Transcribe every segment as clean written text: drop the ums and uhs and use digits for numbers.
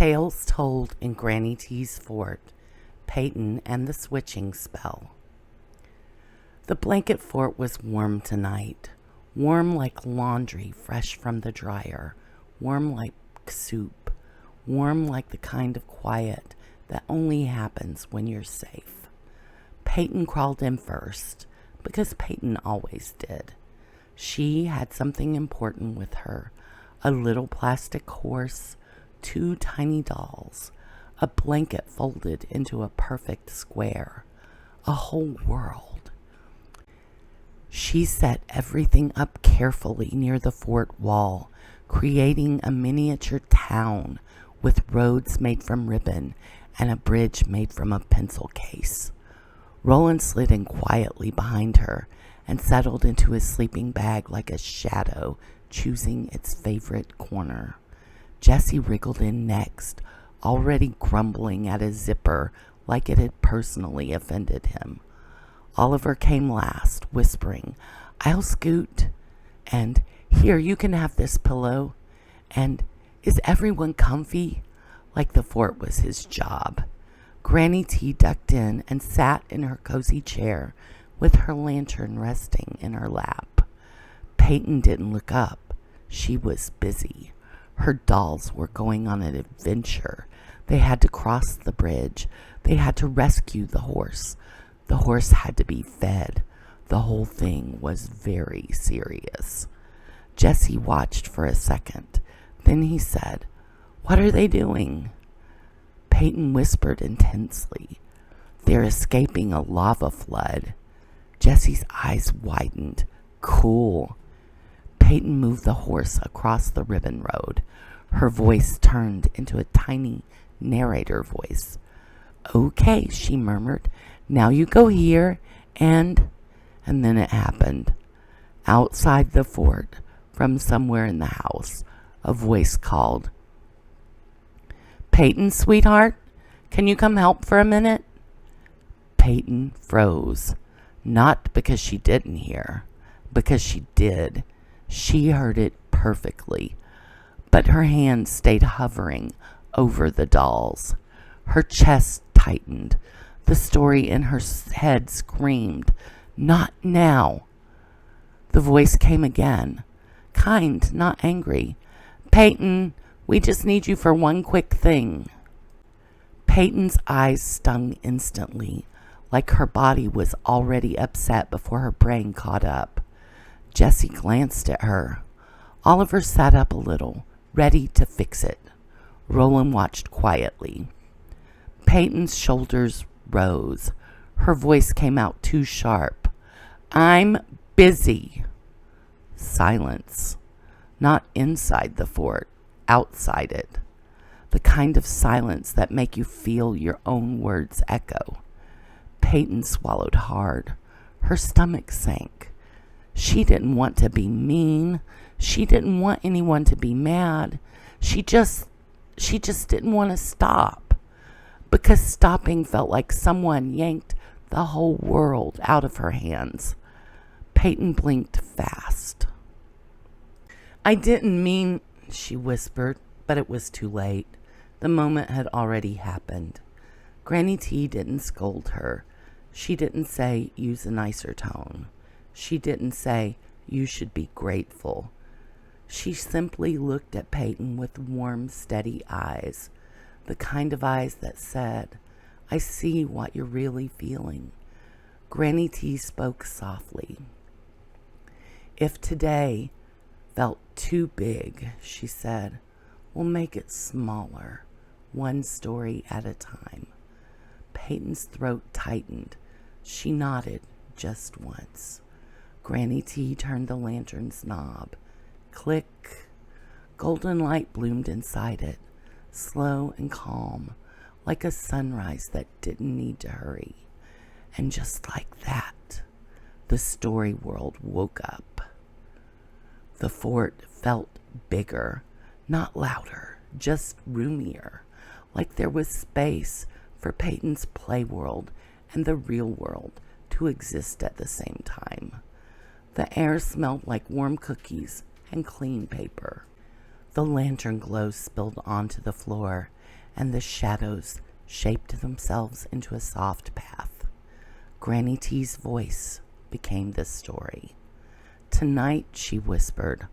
Tales told in Granny T's fort, Peyton and the switching spell. The blanket fort was warm tonight, warm like laundry fresh from the dryer, warm like soup, warm like the kind of quiet that only happens when you're safe. Peyton crawled in first, because Peyton always did. She had something important with her, a little plastic horse, 2 tiny dolls, a blanket folded into a perfect square, a whole world. She set everything up carefully near the fort wall, creating a miniature town with roads made from ribbon and a bridge made from a pencil case. Roland slid in quietly behind her and settled into his sleeping bag like a shadow choosing its favorite corner. Jessie wriggled in next, already grumbling at his zipper like it had personally offended him. Oliver came last, whispering, "I'll scoot," and "Here, you can have this pillow," and "Is everyone comfy?" like the fort was his job. Granny T ducked in and sat in her cozy chair with her lantern resting in her lap. Peyton didn't look up. She was busy. Her dolls were going on an adventure. They had to cross the bridge. They had to rescue the horse. The horse had to be fed. The whole thing was very serious. Jessie watched for a second. Then he said, "What are they doing?" Peyton whispered intensely, "They're escaping a lava flood." Jessie's eyes widened. "Cool." Peyton moved the horse across the ribbon road. Her voice turned into a tiny narrator voice. "Okay," she murmured. "Now you go here and then it happened. Outside the fort, from somewhere in the house, a voice called, "Peyton, sweetheart, can you come help for a minute?" Peyton froze, not because she didn't hear, because she did. She heard it perfectly, but her hand stayed hovering over the dolls. Her chest tightened. The story in her head screamed, "Not now." The voice came again, kind, not angry. "Peyton, we just need you for one quick thing." Peyton's eyes stung instantly, like her body was already upset before her brain caught up. Jessie glanced at her. Oliver sat up a little, ready to fix it. Roland watched quietly. Peyton's shoulders rose. Her voice came out too sharp. "I'm busy." Silence. Not inside the fort, outside it. The kind of silence that make you feel your own words echo. Peyton swallowed hard. Her stomach sank. She didn't want to be mean. She didn't want anyone to be mad. She just didn't want to stop. Because stopping felt like someone yanked the whole world out of her hands. Peyton blinked fast. "I didn't mean," she whispered, but it was too late. The moment had already happened. Granny T didn't scold her. She didn't say, "Use a nicer tone." She didn't say, "You should be grateful." She simply looked at Peyton with warm, steady eyes, the kind of eyes that said, "I see what you're really feeling." Granny T spoke softly. "If today felt too big," she said, "we'll make it smaller, one story at a time." Peyton's throat tightened. She nodded just once. Granny T turned the lantern's knob. Click. Golden light bloomed inside it, slow and calm, like a sunrise that didn't need to hurry. And just like that, the story world woke up. The fort felt bigger, not louder, just roomier, like there was space for Peyton's play world and the real world to exist at the same time. The air smelled like warm cookies and clean paper. The lantern glow spilled onto the floor, and the shadows shaped themselves into a soft path. Granny T's voice became the story. Tonight, she whispered,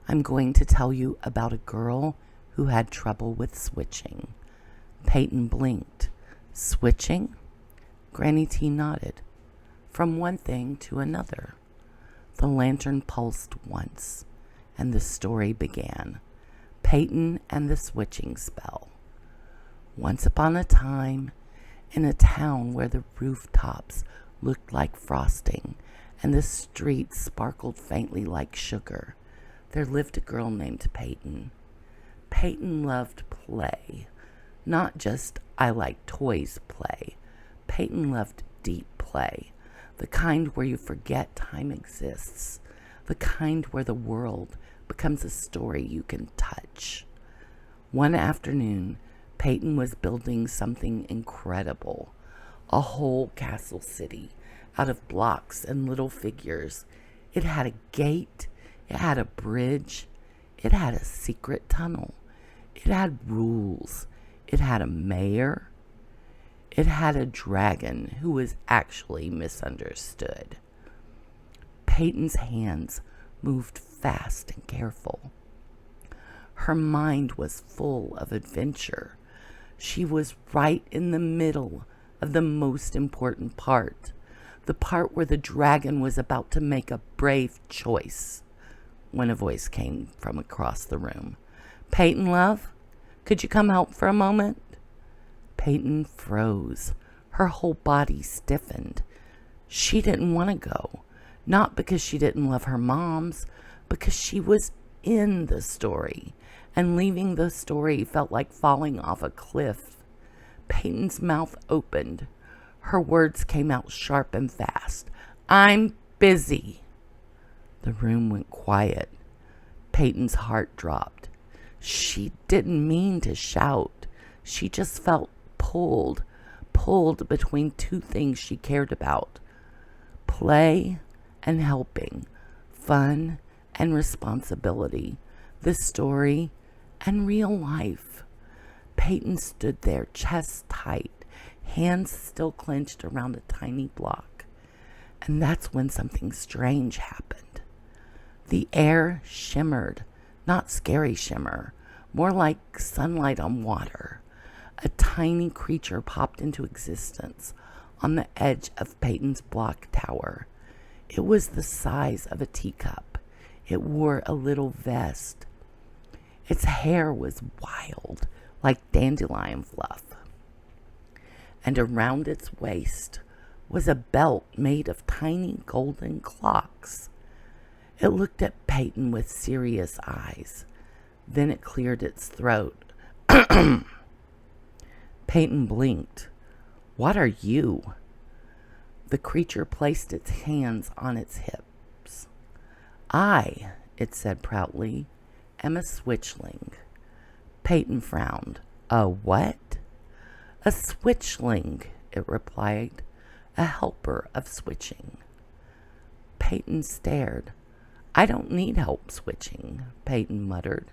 I'm going to tell you about a girl who had trouble with switching. Peyton blinked. Switching? Granny T nodded. From one thing to another. The lantern pulsed once, and the story began. Peyton and the switching spell. Once upon a time, in a town where the rooftops looked like frosting and the streets sparkled faintly like sugar, there lived a girl named Peyton. Peyton loved play, not just I like toys play. Peyton loved deep play, the kind where you forget time exists, the kind where the world becomes a story you can touch. One afternoon, Peyton was building something incredible, a whole castle city out of blocks and little figures. It had a gate, it had a bridge, it had a secret tunnel, it had rules, it had a mayor, it had a dragon who was actually misunderstood. Peyton's hands moved fast and careful. Her mind was full of adventure. She was right in the middle of the most important part, the part where the dragon was about to make a brave choice, when a voice came from across the room. Peyton, love, could you come help for a moment? Peyton froze. Her whole body stiffened. She didn't want to go, not because she didn't love her moms, because she was in the story, and leaving the story felt like falling off a cliff. Peyton's mouth opened. Her words came out sharp and fast. I'm busy. The room went quiet. Peyton's heart dropped. She didn't mean to shout. She just felt pulled between two things she cared about. Play and helping, fun and responsibility, the story and real life. Peyton stood there, chest tight, hands still clenched around a tiny block. And that's when something strange happened. The air shimmered, not scary shimmer, more like sunlight on water. A tiny creature popped into existence on the edge of Peyton's block tower. It was the size of a teacup. It wore a little vest. Its hair was wild, like dandelion fluff. And around its waist was a belt made of tiny golden clocks. It looked at Peyton with serious eyes. Then it cleared its throat. Peyton blinked. What are you? The creature placed its hands on its hips. I, it said proudly, am a switchling. Peyton frowned. A what? A switchling, it replied, a helper of switching. Peyton stared. I don't need help switching, Peyton muttered.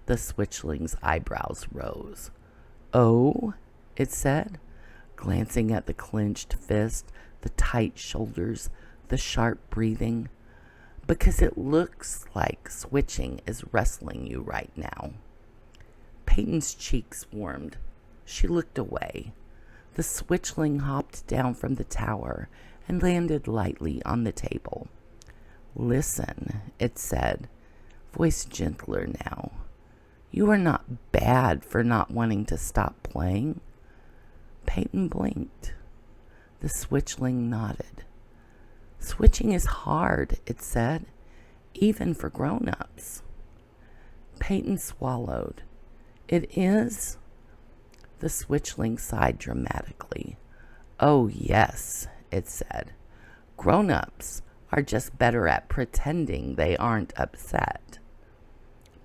The switchling's eyebrows rose. Oh, it said, glancing at the clenched fist, the tight shoulders, the sharp breathing. Because it looks like switching is wrestling you right now. Peyton's cheeks warmed. She looked away. The switchling hopped down from the tower and landed lightly on the table. Listen, it said, voice gentler now. You are not bad for not wanting to stop playing. Peyton blinked. The switchling nodded. Switching is hard, it said, even for grown-ups. Peyton swallowed. It is? The switchling sighed dramatically. Oh, yes, it said. Grown-ups are just better at pretending they aren't upset.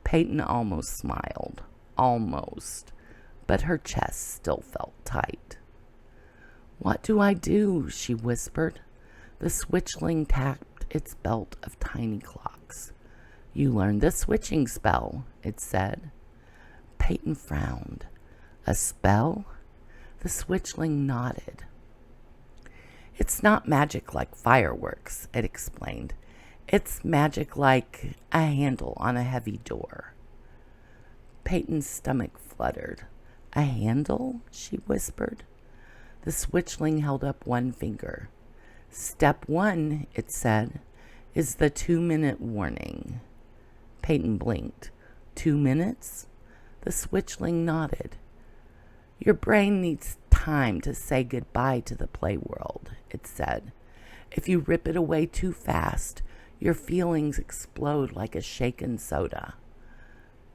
Peyton almost smiled. Almost. But her chest still felt tight. What do I do? She whispered. The switchling tapped its belt of tiny clocks. You learned the switching spell, it said. Peyton frowned. A spell? The switchling nodded. It's not magic like fireworks, it explained. It's magic like a handle on a heavy door. Peyton's stomach fluttered. A handle? She whispered. The switchling held up one finger. Step 1, it said, is the 2-minute warning. Peyton blinked. 2 minutes? The switchling nodded. Your brain needs time to say goodbye to the play world, it said. If you rip it away too fast, your feelings explode like a shaken soda.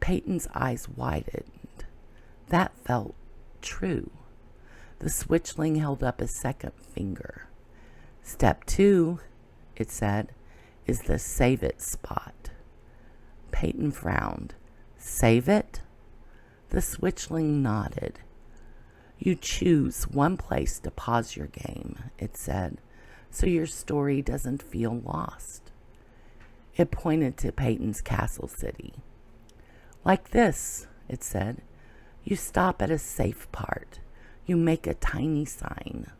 Peyton's eyes widened. That felt true. The switchling held up a second finger. Step 2, it said, is the save it spot. Peyton frowned. Save it? The switchling nodded. You choose one place to pause your game, it said, so your story doesn't feel lost. It pointed to Peyton's castle city. Like this, it said. You stop at a safe part. You make a tiny sign.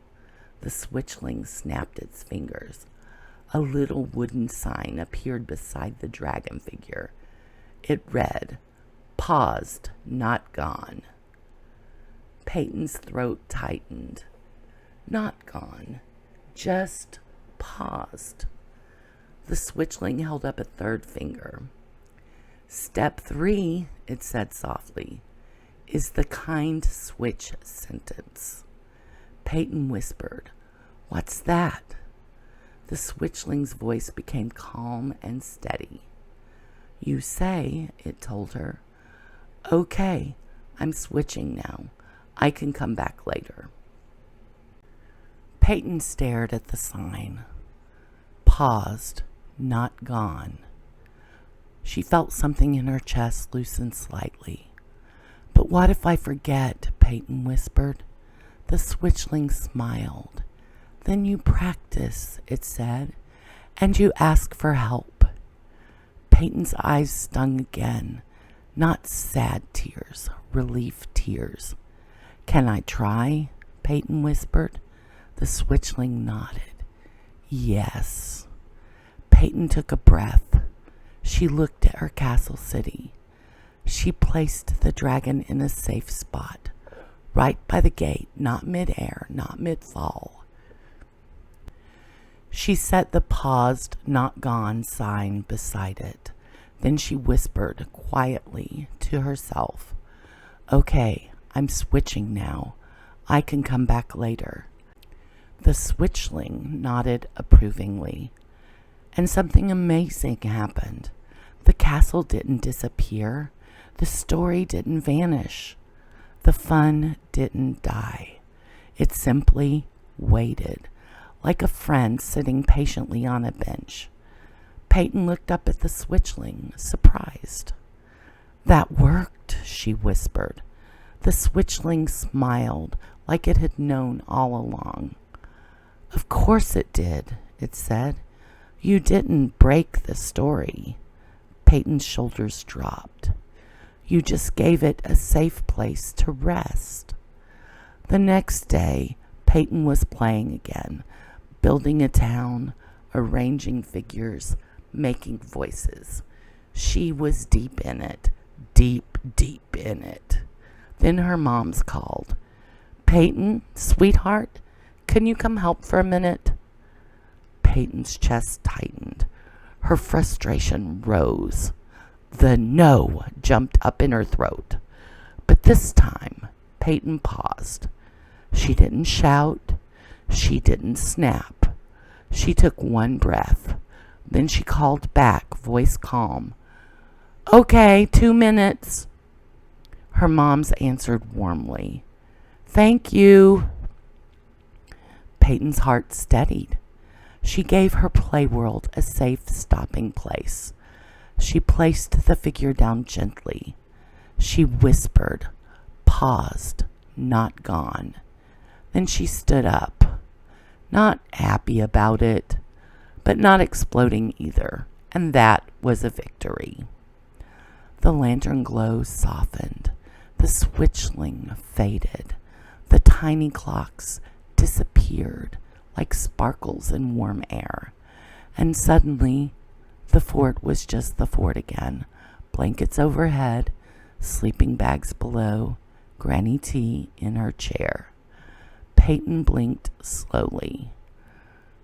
The switchling snapped its fingers. A little wooden sign appeared beside the dragon figure. It read, Paused, not gone. Peyton's throat tightened. Not gone, just paused. The switchling held up a third finger. Step 3, it said softly, is the kind switch sentence. Peyton whispered, What's that? The switchling's voice became calm and steady. You say, it told her, Okay, I'm switching now. I can come back later. Peyton stared at the sign. Paused, not gone. She felt something in her chest loosen slightly. But what if I forget? Peyton whispered. The switchling smiled. Then you practice, it said, and you ask for help. Peyton's eyes stung again. Not sad tears, relief tears. Can I try? Peyton whispered. The switchling nodded. Yes. Peyton took a breath. She looked at her castle city. She placed the dragon in a safe spot, right by the gate, not mid-air, not mid-fall. She set the paused, not gone sign beside it. Then she whispered quietly to herself, Okay, I'm switching now. I can come back later. The switchling nodded approvingly. And something amazing happened. The castle didn't disappear. The story didn't vanish. The fun didn't die. It simply waited, like a friend sitting patiently on a bench. Peyton looked up at the switchling, surprised. That worked, she whispered. The switchling smiled like it had known all along. Of course it did, it said. You didn't break the story. Peyton's shoulders dropped. You just gave it a safe place to rest. The next day, Peyton was playing again, building a town, arranging figures, making voices. She was deep in it, deep, deep in it. Then her mom's called. Peyton, sweetheart, can you come help for a minute? Peyton's chest tightened. Her frustration rose. The no jumped up in her throat. But this time, Peyton paused. She didn't shout. She didn't snap. She took one breath. Then she called back, voice calm. Okay, 2 minutes. Her mom's answered warmly. Thank you. Peyton's heart steadied. She gave her playworld a safe stopping place. She placed the figure down gently. She whispered, paused, not gone. Then she stood up, not happy about it, but not exploding either, and that was a victory. The lantern glow softened. The switchling faded. The tiny clocks disappeared like sparkles in warm air. And suddenly, the fort was just the fort again. Blankets overhead, sleeping bags below, Granny T in her chair. Peyton blinked slowly.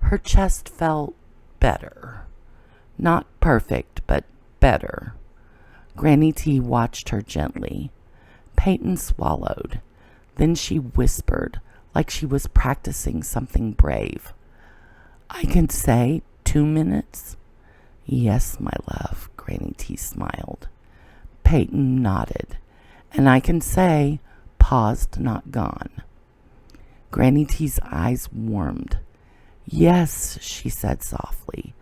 Her chest felt better. Not perfect, but better. Granny T watched her gently. Peyton swallowed. Then she whispered, like she was practicing something brave. "I can say 2 minutes?" "Yes, my love," Granny T smiled. Peyton nodded. "And I can say, paused, not gone." Granny T's eyes warmed. "Yes," she said softly,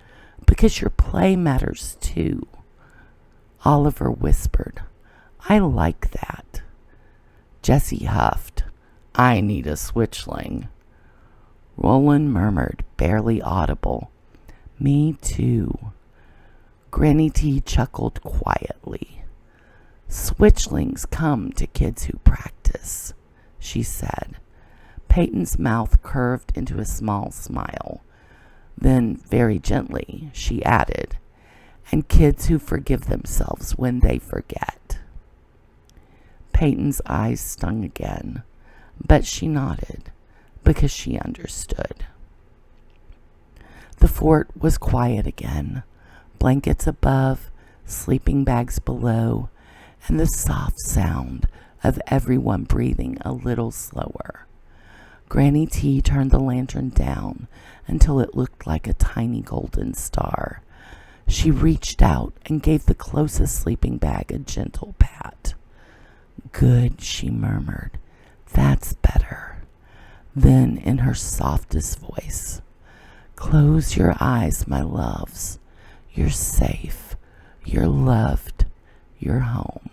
"because your play matters too." Oliver whispered, "I like that." Jessie huffed, "I need a switchling." Roland murmured, barely audible, "Me too." Granny T chuckled quietly. "Switchlings come to kids who practice," she said. Peyton's mouth curved into a small smile. Then, very gently, she added, "And kids who forgive themselves when they forget." Peyton's eyes stung again, but she nodded because she understood. The fort was quiet again, blankets above, sleeping bags below, and the soft sound of everyone breathing a little slower. Granny T turned the lantern down until it looked like a tiny golden star. She reached out and gave the closest sleeping bag a gentle pat. "Good," she murmured. "That's better." Then, in her softest voice, "Close your eyes, my loves. You're safe. You're loved. You're home."